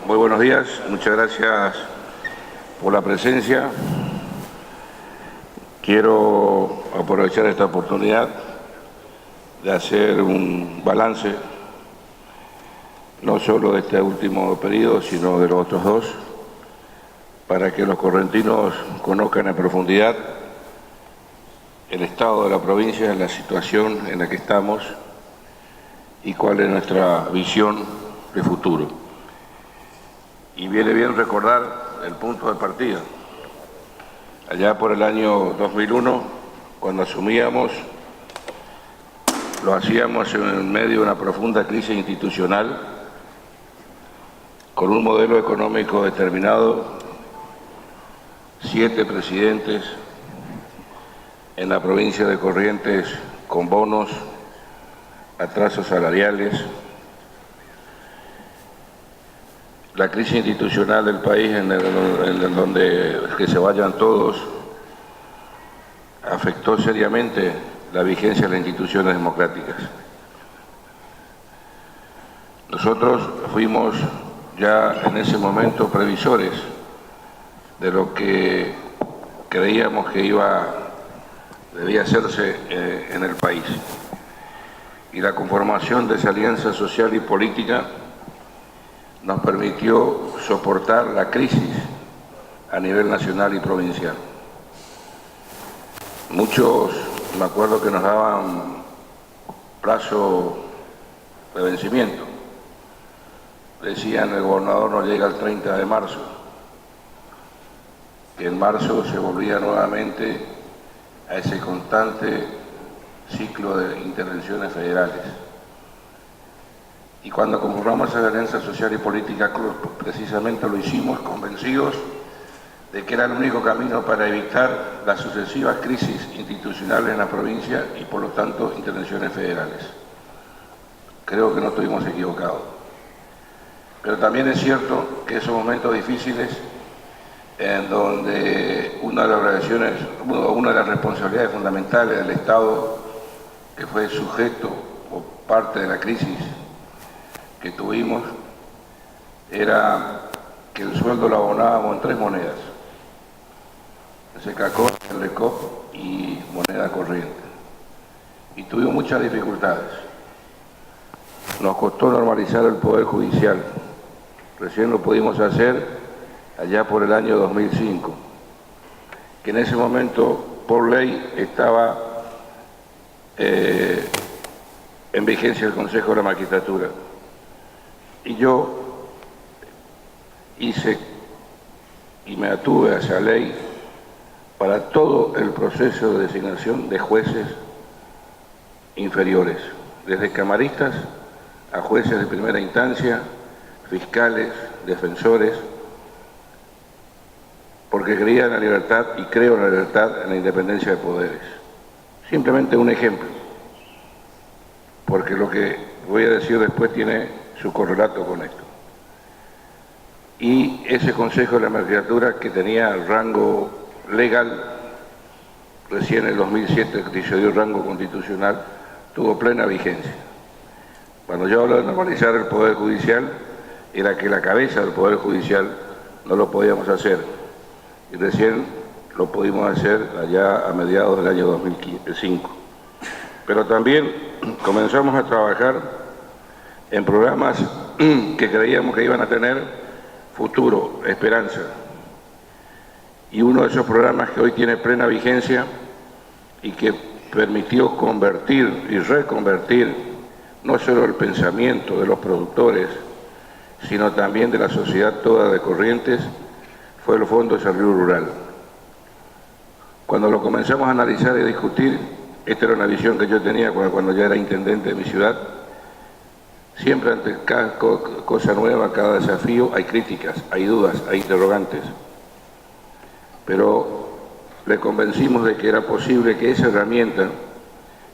Muy buenos días, muchas gracias por la presencia. Quiero aprovechar esta oportunidad de hacer un balance, no solo de este último periodo, sino de los otros dos, para que los correntinos conozcan en profundidad el estado de la provincia, la situación en la que estamos y cuál es nuestra visión de futuro. Y viene bien recordar el punto de partida. Allá por el año 2001, cuando asumíamos, lo hacíamos en medio de una profunda crisis institucional, con un modelo económico determinado, 7 presidentes en la provincia de Corrientes con bonos, atrasos salariales, la crisis institucional del país en donde que se vayan todos afectó seriamente la vigencia de las instituciones democráticas. Nosotros fuimos ya en ese momento previsores de lo que creíamos que debía hacerse en el país. Y la conformación de esa alianza social y política nos permitió soportar la crisis a nivel nacional y provincial. Muchos, me acuerdo que nos daban plazo de vencimiento. Decían, el gobernador no llega el 30 de marzo, que en marzo se volvía nuevamente a ese constante ciclo de intervenciones federales. Y cuando conformamos esa alianza social y política, precisamente lo hicimos convencidos de que era el único camino para evitar las sucesivas crisis institucionales en la provincia y por lo tanto intervenciones federales. Creo que no estuvimos equivocados. Pero también es cierto que esos momentos difíciles en donde una de las responsabilidades fundamentales del Estado, que fue sujeto o parte de la crisis que tuvimos, era que el sueldo lo abonábamos en 3 monedas, el SECACOP, el RECOP y moneda corriente. Y tuvimos muchas dificultades. Nos costó normalizar el Poder Judicial. Recién lo pudimos hacer allá por el año 2005, que en ese momento, por ley, estaba en vigencia el Consejo de la Magistratura. Y yo hice y me atuve a esa ley para todo el proceso de designación de jueces inferiores, desde camaristas a jueces de primera instancia, fiscales, defensores, porque creía en la libertad y creo en la libertad, en la independencia de poderes. Simplemente un ejemplo, porque lo que voy a decir después tiene su correlato con esto. Y ese Consejo de la Magistratura, que tenía rango legal, recién en el 2007 que se dio rango constitucional, tuvo plena vigencia. Cuando yo hablo de normalizar el Poder Judicial, era que la cabeza del Poder Judicial no lo podíamos hacer. Y recién lo pudimos hacer allá a mediados del año 2005. Pero también comenzamos a trabajar en programas que creíamos que iban a tener futuro, esperanza. Y uno de esos programas que hoy tiene plena vigencia y que permitió convertir y reconvertir no solo el pensamiento de los productores, sino también de la sociedad toda de Corrientes, fue el Fondo de Desarrollo Rural. Cuando lo comenzamos a analizar y discutir, esta era una visión que yo tenía cuando ya era intendente de mi ciudad. Siempre ante cada cosa nueva, cada desafío, hay críticas, hay dudas, hay interrogantes. Pero le convencimos de que era posible que esa herramienta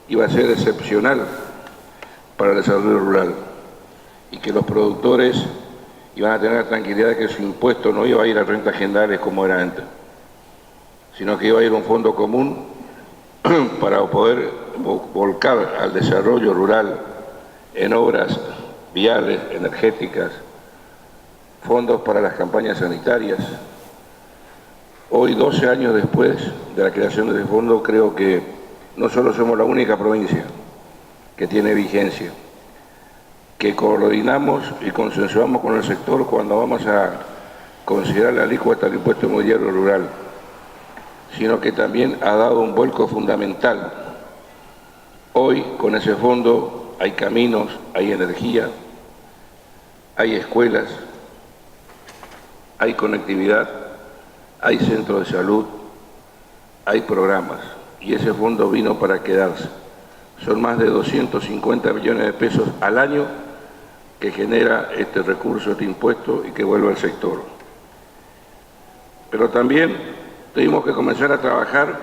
iba a ser excepcional para el desarrollo rural y que los productores iban a tener la tranquilidad de que su impuesto no iba a ir a rentas generales como era antes, sino que iba a ir a un fondo común para poder volcar al desarrollo rural en obras viales, energéticas, fondos para las campañas sanitarias. Hoy, 12 años después de la creación de ese fondo, creo que no solo somos la única provincia que tiene vigencia, que coordinamos y consensuamos con el sector cuando vamos a considerar la alícuota del impuesto inmobiliario rural, sino que también ha dado un vuelco fundamental. Hoy, con ese fondo, hay caminos, hay energía, hay escuelas, hay conectividad, hay centros de salud, hay programas, y ese fondo vino para quedarse. Son más de 250 millones de pesos al año que genera este recurso, este impuesto, y que vuelve al sector. Pero también tuvimos que comenzar a trabajar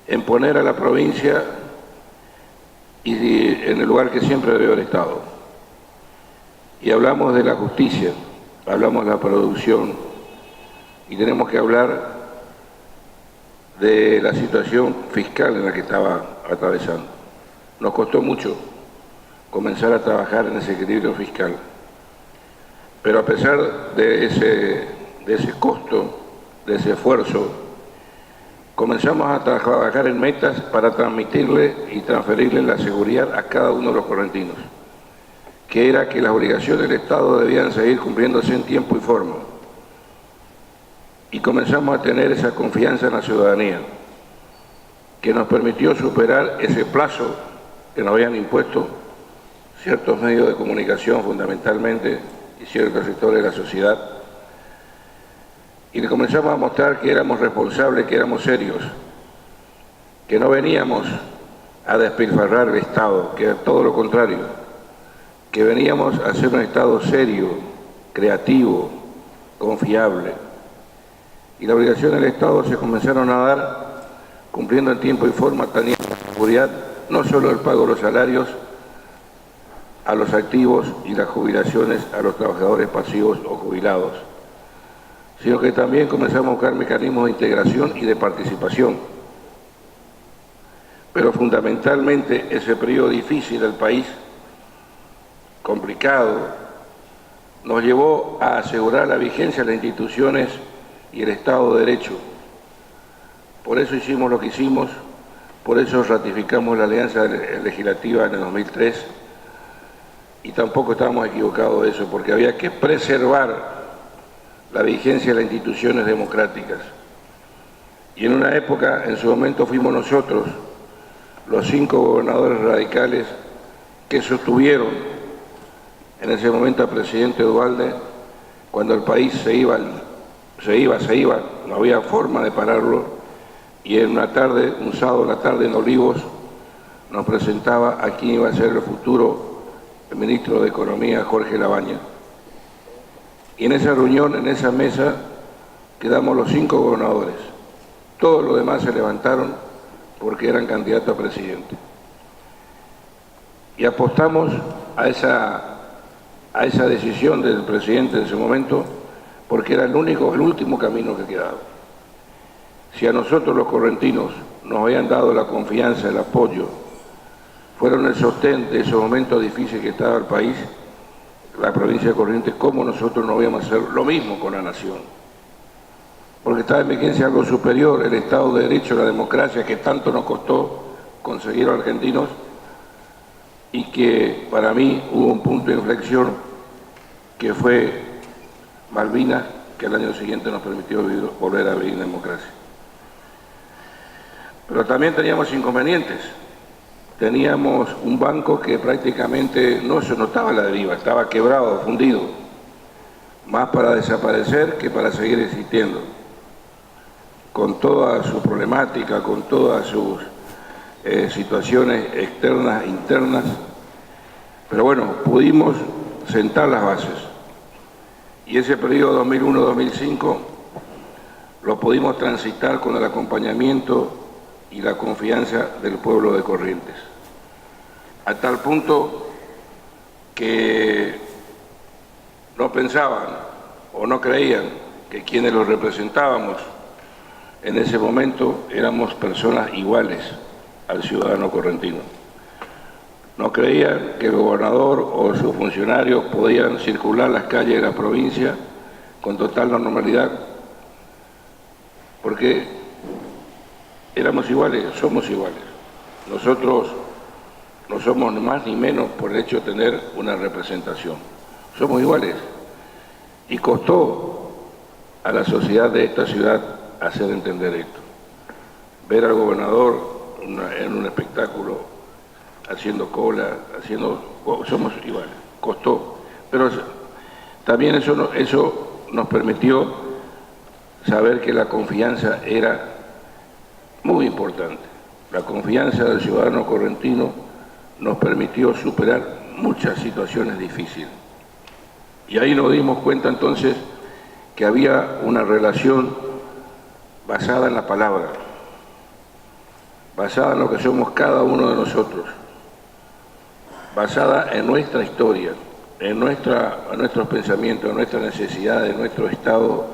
en poner a la provincia y en el lugar que siempre debió haber estado. Y hablamos de la justicia, hablamos de la producción, y tenemos que hablar de la situación fiscal en la que estaba atravesando. Nos costó mucho comenzar a trabajar en ese equilibrio fiscal, pero a pesar de ese costo, de ese esfuerzo, comenzamos a trabajar en metas para transmitirle y transferirle la seguridad a cada uno de los correntinos, que era que las obligaciones del Estado debían seguir cumpliéndose en tiempo y forma. Y comenzamos a tener esa confianza en la ciudadanía, que nos permitió superar ese plazo que nos habían impuesto ciertos medios de comunicación fundamentalmente y ciertos sectores de la sociedad. Y le comenzamos a mostrar que éramos responsables, que éramos serios, que no veníamos a despilfarrar el Estado, que era todo lo contrario, que veníamos a ser un Estado serio, creativo, confiable. Y las obligaciones del Estado se comenzaron a dar cumpliendo en tiempo y forma, teniendo seguridad, no solo el pago de los salarios a los activos y las jubilaciones a los trabajadores pasivos o jubilados, sino que también comenzamos a buscar mecanismos de integración y de participación. Pero fundamentalmente ese periodo difícil del país, complicado, nos llevó a asegurar la vigencia de las instituciones y el Estado de Derecho. Por eso hicimos lo que hicimos, por eso ratificamos la alianza legislativa en el 2003, y tampoco estábamos equivocados de eso, porque había que preservar la vigencia de las instituciones democráticas. Y en una época, en su momento, fuimos nosotros, los 5 gobernadores radicales, que sostuvieron en ese momento al presidente Duhalde, cuando el país se iba, no había forma de pararlo, y en una tarde, un sábado en la tarde en Olivos, nos presentaba a quién iba a ser el futuro ministro de Economía, Jorge Labaña. Y en esa reunión, en esa mesa, quedamos los 5 gobernadores. Todos los demás se levantaron porque eran candidatos a presidente. Y apostamos a esa decisión del presidente en ese momento, porque era el último camino que quedaba. Si a nosotros los correntinos nos habían dado la confianza, el apoyo, fueron el sostén de esos momentos difíciles que estaba el país, la provincia de Corrientes, ¿cómo nosotros no íbamos a hacer lo mismo con la nación? Porque estaba en vigencia algo superior, el Estado de Derecho, la democracia, que tanto nos costó conseguir a los argentinos, y que para mí hubo un punto de inflexión que fue Malvinas, que al año siguiente nos permitió volver a vivir en democracia. Pero también teníamos inconvenientes. Teníamos un banco que prácticamente no se notaba la deriva, estaba quebrado, fundido, más para desaparecer que para seguir existiendo, con toda su problemática, con todas sus situaciones externas e internas. Pero bueno, pudimos sentar las bases. Y ese periodo 2001-2005 lo pudimos transitar con el acompañamiento y la confianza del pueblo de Corrientes. A tal punto que no pensaban o no creían que quienes los representábamos en ese momento éramos personas iguales al ciudadano correntino. no creían que el gobernador o sus funcionarios podían circular las calles de la provincia con total normalidad, porque éramos iguales, somos iguales. Nosotros no somos más ni menos por el hecho de tener una representación. Somos iguales. Y costó a la sociedad de esta ciudad hacer entender esto. Ver al gobernador en un espectáculo haciendo cola, somos iguales, costó. Pero también eso nos permitió saber que la confianza era muy importante. La confianza del ciudadano correntino nos permitió superar muchas situaciones difíciles. Y ahí nos dimos cuenta entonces que había una relación basada en la palabra, basada en lo que somos cada uno de nosotros, basada en nuestra historia, en nuestros pensamientos, en nuestra necesidad, en nuestro estado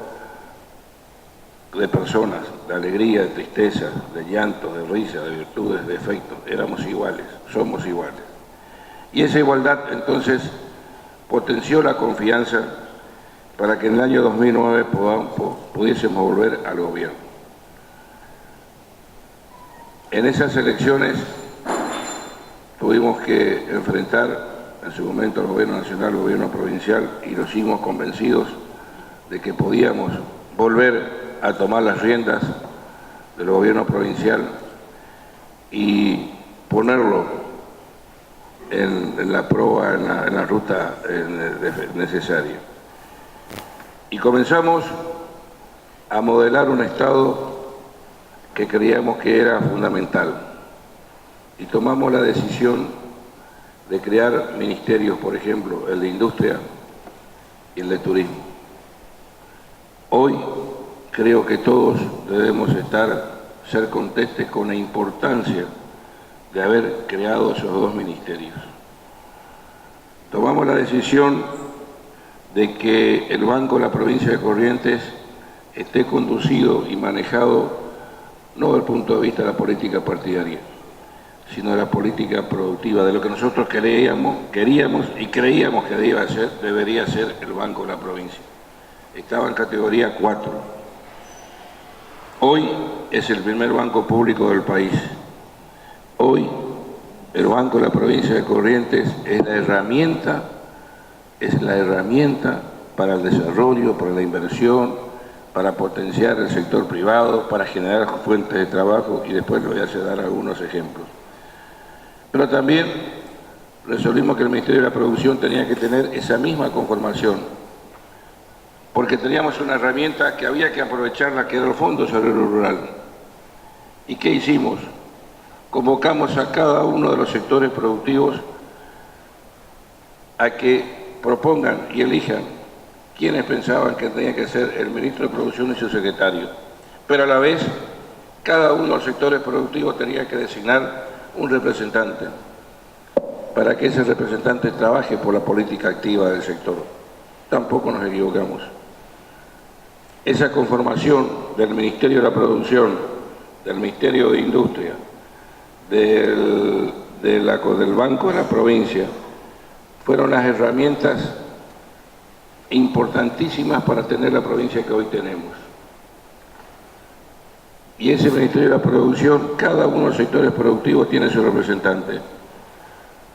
de personas, de alegría, de tristeza, de llanto, de risa, de virtudes, de defectos. Éramos iguales, somos iguales. Y esa igualdad entonces potenció la confianza para que en el año 2009 pudiésemos volver al gobierno. En esas elecciones tuvimos que enfrentar en su momento al gobierno nacional, al gobierno provincial, y nos hicimos convencidos de que podíamos volver a tomar las riendas del gobierno provincial y ponerlo en la proa, en la ruta necesaria. Y comenzamos a modelar un Estado que creíamos que era fundamental. Y tomamos la decisión de crear ministerios, por ejemplo, el de Industria y el de Turismo. Hoy creo que todos debemos ser conscientes con la importancia de haber creado esos dos ministerios. Tomamos la decisión de que el Banco de la Provincia de Corrientes esté conducido y manejado no desde el punto de vista de la política partidaria, sino de la política productiva, de lo que nosotros queríamos y creíamos que debería ser el Banco de la Provincia. Estaba en categoría 4. Hoy es el primer banco público del país. Hoy el Banco de la Provincia de Corrientes es la herramienta para el desarrollo, para la inversión, para potenciar el sector privado, para generar fuentes de trabajo, y después les voy a dar algunos ejemplos. Pero también resolvimos que el Ministerio de la Producción tenía que tener esa misma conformación, porque teníamos una herramienta que había que aprovecharla, que era el Fondo de Desarrollo Rural. ¿Y qué hicimos? Convocamos a cada uno de los sectores productivos a que propongan y elijan quienes pensaban que tenía que ser el ministro de Producción y su secretario. Pero a la vez, cada uno de los sectores productivos tenía que designar un representante para que ese representante trabaje por la política activa del sector. Tampoco nos equivocamos. Esa conformación del Ministerio de la Producción, del Ministerio de Industria, del Banco de la Provincia, fueron las herramientas importantísimas para tener la provincia que hoy tenemos. Y ese Ministerio de la Producción, cada uno de los sectores productivos tiene su representante.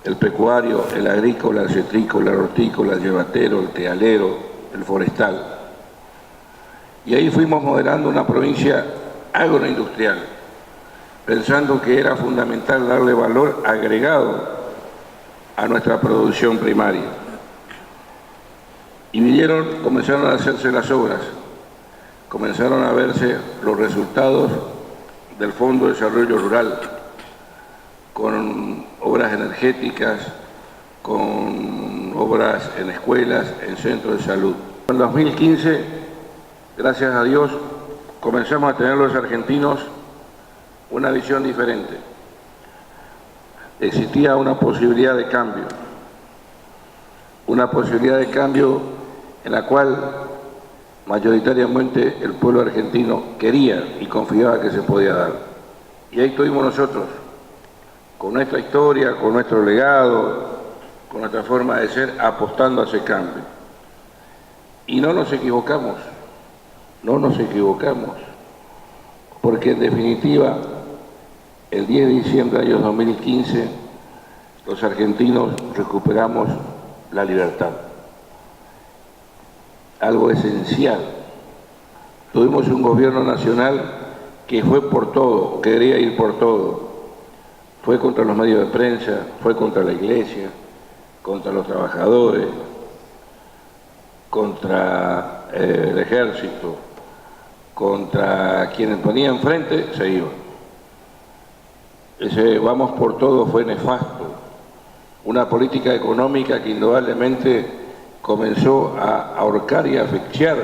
El pecuario, el agrícola, el cetrícola, el hortícola, el llevatero, el tealero, el forestal. Y ahí fuimos modelando una provincia agroindustrial, pensando que era fundamental darle valor agregado a nuestra producción primaria. Y comenzaron a hacerse las obras, comenzaron a verse los resultados del Fondo de Desarrollo Rural, con obras energéticas, con obras en escuelas, en centros de salud. En 2015, gracias a Dios, comenzamos a tener los argentinos una visión diferente. Existía una posibilidad de cambio en la cual mayoritariamente el pueblo argentino quería y confiaba que se podía dar. Y ahí estuvimos nosotros, con nuestra historia, con nuestro legado, con nuestra forma de ser, apostando a ese cambio. Y no nos equivocamos, porque en definitiva, el 10 de diciembre del año 2015, los argentinos recuperamos la libertad. Algo esencial. Tuvimos un gobierno nacional que fue por todo, quería ir por todo. Fue contra los medios de prensa, fue contra la iglesia, contra los trabajadores, contra el ejército, contra quienes ponían enfrente, se iban. Ese vamos por todo fue nefasto. Una política económica que indudablemente comenzó a ahorcar y a asfixiar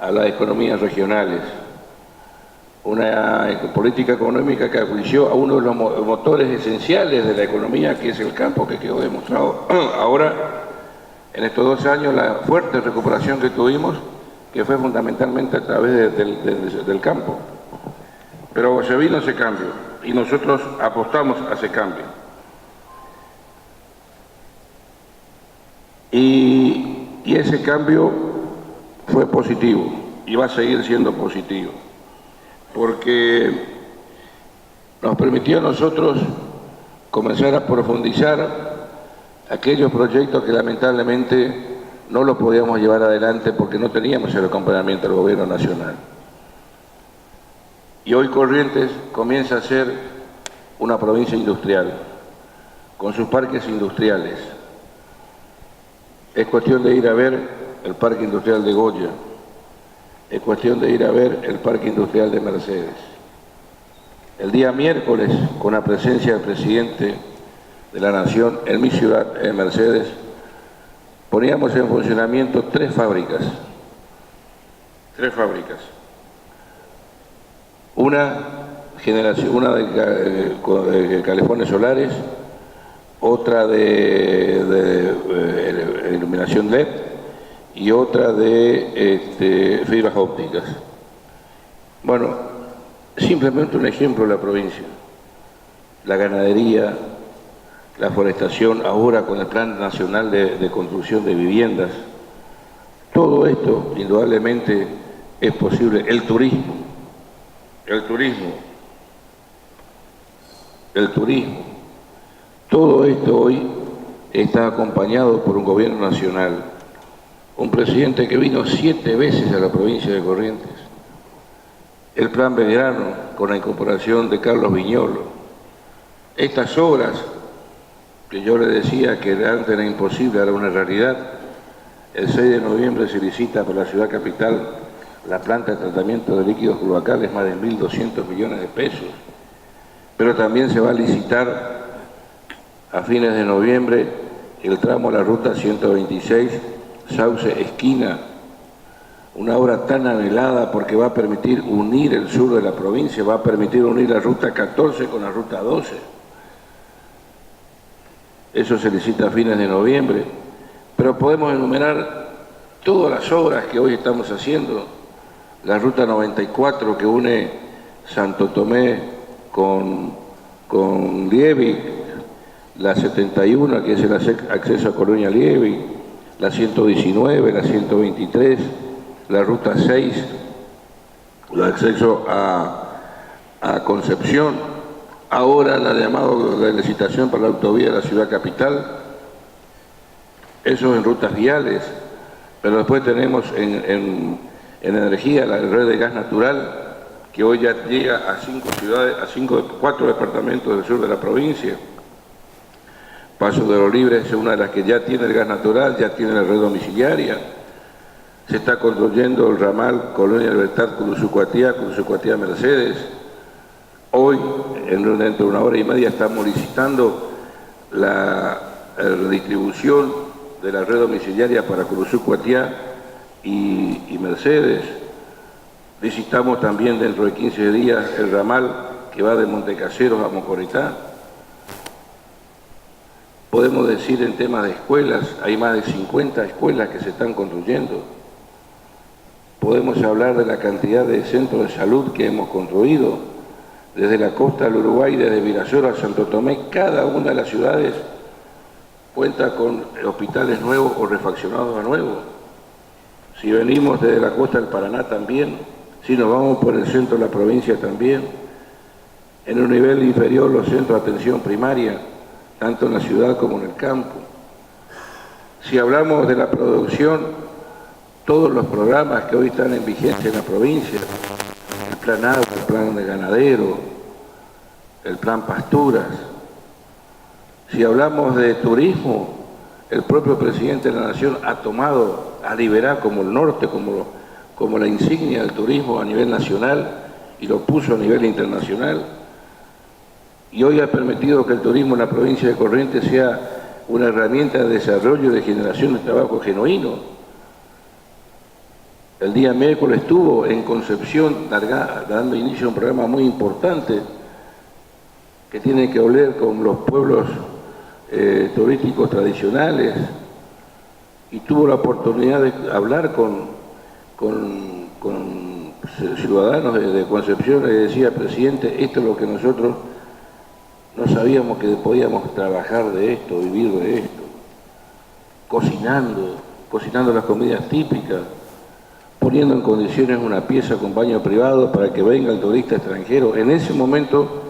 a las economías regionales. Una política económica que afligió a uno de los motores esenciales de la economía, que es el campo, que quedó demostrado ahora, en estos 12 años, la fuerte recuperación que tuvimos, que fue fundamentalmente a través del campo. Pero se vino ese cambio y nosotros apostamos a ese cambio. Y ese cambio fue positivo y va a seguir siendo positivo, porque nos permitió a nosotros comenzar a profundizar aquellos proyectos que lamentablemente no los podíamos llevar adelante porque no teníamos el acompañamiento del gobierno nacional. Y hoy Corrientes comienza a ser una provincia industrial, con sus parques industriales. Es cuestión de ir a ver el Parque Industrial de Goya, es cuestión de ir a ver el Parque Industrial de Mercedes. El día miércoles, con la presencia del presidente de la Nación en mi ciudad, en Mercedes, poníamos en funcionamiento tres fábricas. Una de calefones solares, otra de iluminación LED y otra de fibras ópticas. Bueno, simplemente un ejemplo de la provincia. La ganadería, la forestación, ahora con el Plan Nacional de Construcción de Viviendas. Todo esto, indudablemente, es posible. El turismo. Todo esto hoy está acompañado por un gobierno nacional, un presidente que vino 7 veces a la provincia de Corrientes, el Plan Belgrano con la incorporación de Carlos Viñolo, estas obras que yo le decía que antes era imposible, era una realidad. El 6 de noviembre se licita para la ciudad capital la planta de tratamiento de líquidos cloacales, más de 1.200 millones de pesos, pero también se va a licitar a fines de noviembre el tramo de la ruta 126, Sauce Esquina, una obra tan anhelada porque va a permitir unir el sur de la provincia, va a permitir unir la ruta 14 con la ruta 12. Eso se licita a fines de noviembre, pero podemos enumerar todas las obras que hoy estamos haciendo. La ruta 94 que une Santo Tomé con Liebig, la 71 que es el acceso a Colonia Liebig, la 119, la 123, la ruta 6, el acceso a Concepción, ahora la llamada de licitación para la autovía de la ciudad capital, eso en rutas viales, pero después tenemos en energía la red de gas natural, que hoy ya llega a 5 ciudades, a 4 departamentos del sur de la provincia. Paso de los Libres es una de las que ya tiene el gas natural, ya tiene la red domiciliaria. Se está construyendo el ramal Colonia Libertad, Curuzucuatía, Mercedes. Hoy, dentro de una hora y media, estamos licitando la redistribución de la red domiciliaria para Curuzucuatía y Mercedes. Licitamos también dentro de 15 días el ramal que va de Montecaseros a Mocoretá. Podemos decir en temas de escuelas, hay más de 50 escuelas que se están construyendo. Podemos hablar de la cantidad de centros de salud que hemos construido, desde la costa del Uruguay, desde Virasoro a Santo Tomé, cada una de las ciudades cuenta con hospitales nuevos o refaccionados a nuevos. Si venimos desde la costa del Paraná también, si nos vamos por el centro de la provincia también, en un nivel inferior los centros de atención primaria, tanto en la ciudad como en el campo. Si hablamos de la producción, todos los programas que hoy están en vigencia en la provincia, el plan agua, el plan de ganadero, el plan pasturas. Si hablamos de turismo, el propio presidente de la Nación ha tomado a liberar como el norte, como la insignia del turismo a nivel nacional y lo puso a nivel internacional. Y hoy ha permitido que el turismo en la provincia de Corrientes sea una herramienta de desarrollo y de generación de trabajo genuino. El día miércoles estuvo en Concepción dando inicio a un programa muy importante que tiene que ver con los pueblos turísticos tradicionales, y tuvo la oportunidad de hablar con ciudadanos de Concepción y decía: presidente, esto es lo que nosotros no sabíamos que podíamos trabajar de esto, vivir de esto, cocinando las comidas típicas, poniendo en condiciones una pieza con baño privado para que venga el turista extranjero. En ese momento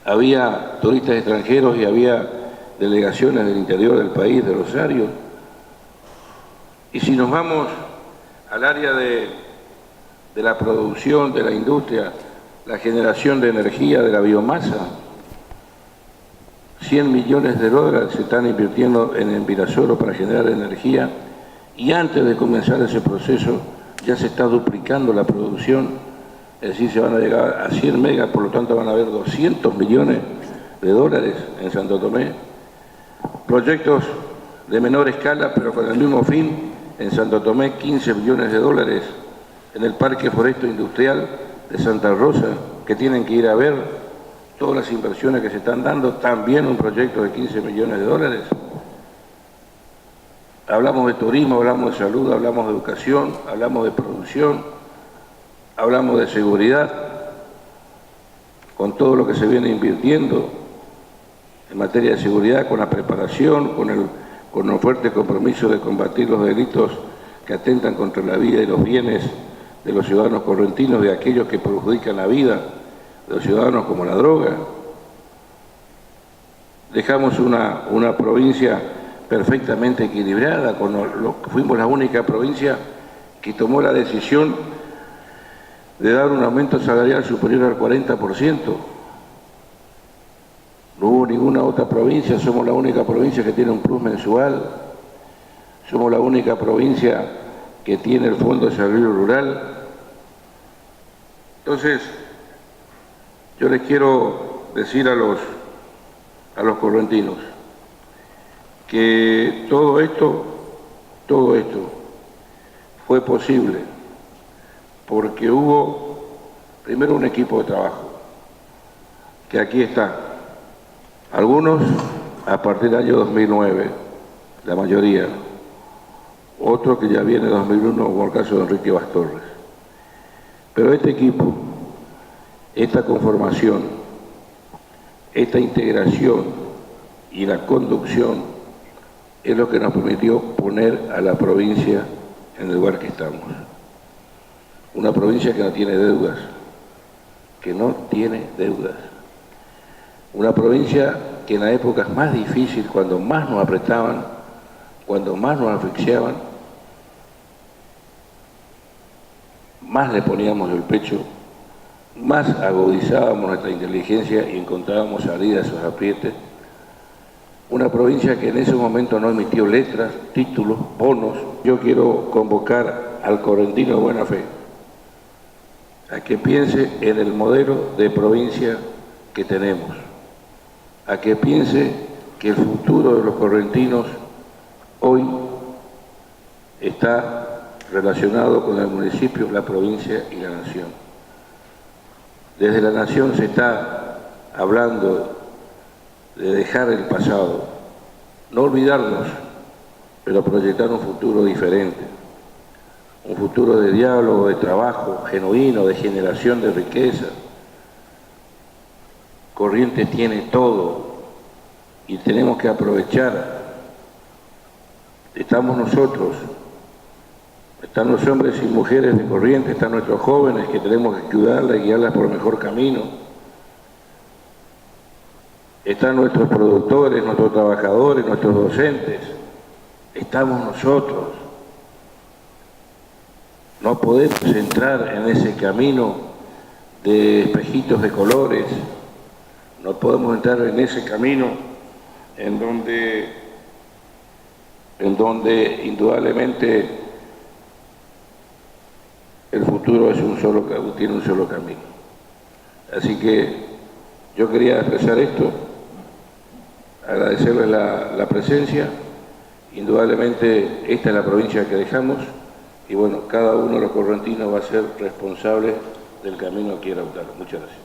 había turistas extranjeros y había delegaciones del interior del país, de Rosario. Y si nos vamos al área de la producción, de la industria, la generación de energía de la biomasa, 100 millones de dólares se están invirtiendo en Virasoro para generar energía, y antes de comenzar ese proceso ya se está duplicando la producción, es decir, se van a llegar a 100 megas, por lo tanto van a haber 200 millones de dólares en Santo Tomé. Proyectos de menor escala, pero con el mismo fin, en Santo Tomé, 15 millones de dólares en el Parque Foresto Industrial de Santa Rosa, que tienen que ir a ver todas las inversiones que se están dando, también un proyecto de 15 millones de dólares. Hablamos de turismo, hablamos de salud, hablamos de educación, hablamos de producción, hablamos de seguridad, con todo lo que se viene invirtiendo en materia de seguridad, con la preparación, con un fuerte compromiso de combatir los delitos que atentan contra la vida y los bienes de los ciudadanos correntinos, de aquellos que perjudican la vida de los ciudadanos, como la droga. Dejamos una provincia perfectamente equilibrada, fuimos la única provincia que tomó la decisión de dar un aumento salarial superior al 40%. No hubo ninguna otra provincia, somos la única provincia que tiene un plus mensual, somos la única provincia que tiene el Fondo de Desarrollo Rural. Entonces, yo les quiero decir a los correntinos que todo esto fue posible porque hubo primero un equipo de trabajo, que aquí está. Algunos a partir del año 2009, la mayoría, otros que ya viene 2001, como el caso de Enrique Bastorres. Pero este equipo, esta conformación, esta integración y la conducción es lo que nos permitió poner a la provincia en el lugar que estamos. Una provincia que no tiene deudas, Una provincia que en las épocas más difíciles, cuando más nos apretaban, cuando más nos asfixiaban, más le poníamos el pecho, más agudizábamos nuestra inteligencia y encontrábamos salidas a esos aprietes. Una provincia que en ese momento no emitió letras, títulos, bonos. Yo quiero convocar al correntino de buena fe a que piense en el modelo de provincia que tenemos, a que piense que el futuro de los correntinos hoy está relacionado con el municipio, la provincia y la nación. Desde la nación se está hablando de dejar el pasado, no olvidarnos, pero proyectar un futuro diferente, un futuro de diálogo, de trabajo genuino, de generación de riqueza, Corrientes tiene todo y tenemos que aprovechar. Estamos nosotros, están los hombres y mujeres de Corrientes, están nuestros jóvenes que tenemos que ayudarlas y guiarlas por el mejor camino. Están nuestros productores, nuestros trabajadores, nuestros docentes. Estamos nosotros. No podemos entrar en ese camino de espejitos de colores. No podemos entrar en ese camino en donde indudablemente el futuro es tiene un solo camino. Así que yo quería expresar esto, agradecerles la presencia. Indudablemente esta es la provincia que dejamos y bueno, cada uno de los correntinos va a ser responsable del camino que quiera optar. Muchas gracias.